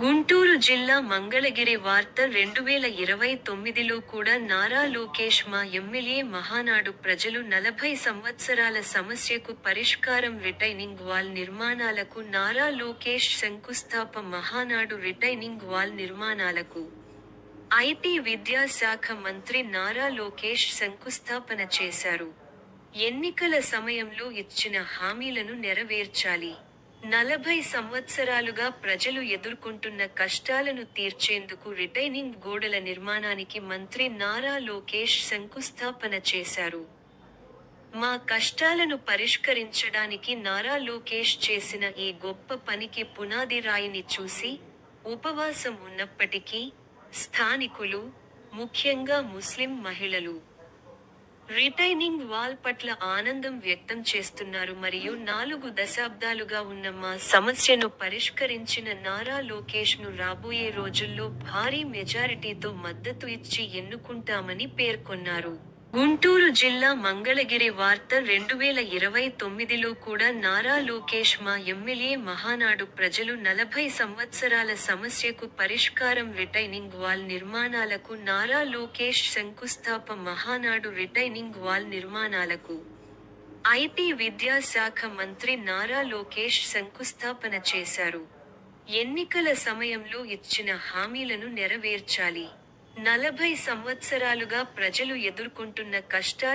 గుంటూరు జిల్లా మంగళగిరి వార్త 2029లో కూడా నారా లోకేష్ మా ఎమ్మెల్యే మహానాడు ప్రజలు 40 సంవత్సరాల సమస్యకు పరిష్కారం రిటైనింగ్ వాల్ నిర్మాణాలకు నారా లోకేష్ శంకుస్థాపన మహానాడు రిటైనింగ్ వాల్ నిర్మాణాలకు ఐటీ విద్యాశాఖ మంత్రి నారా లోకేష్ శంకుస్థాపన చేశారు. ఎన్నికల సమయంలో ఇచ్చిన హామీలను నెరవేర్చాలి. 40 సంవత్సరాలుగా ప్రజలు ఎదుర్కొంటున్న కష్టాలను తీర్చేందుకు రిటైనింగ్ గోడల నిర్మాణానికి మంత్రి నారా లోకేష్ శంకుస్థాపన చేశారు. మా కష్టాలను పరిష్కరించడానికి నారా లోకేష్ చేసిన ఈ గొప్ప పనికి పునాది రాయిని చూసి, ఉపవాసం ఉన్నప్పటికీ, స్థానికులు, ముఖ్యంగా ముస్లిం మహిళలు రిటైనింగ్ వాల్ పట్ల ఆనందం వ్యక్తం చేస్తున్నారు మరియు 4 దశాబ్దాలుగా ఉన్న మా సమస్యను పరిష్కరించిన నారా లోకేష్ ను రాబోయే రోజుల్లో భారీ మెజారిటీతో మద్దతు ఇచ్చి ఎన్నుకుంటామని పేర్కొన్నారు. గుంటూరు జిల్లా మంగళగిరి వార్త 2029లో కూడా నారా లోకేష్ మా ఎమ్మెల్యే మహానాడు ప్రజలు 40 సంవత్సరాల సమస్యకు పరిష్కారం రిటైనింగ్ వాల్ నిర్మాణాలకు నారా లోకేష్ శంకుస్థాపన మహానాడు రిటైనింగ్ వాల్ నిర్మాణాలకు ఐటీ విద్యాశాఖ మంత్రి నారా లోకేష్ శంకుస్థాపన చేశారు. ఎన్నికల సమయంలో ఇచ్చిన హామీలను నెరవేర్చాలి. 40 సంవత్సరాలుగా ప్రజలు ఎదుర్కొంటున్న కష్టాలు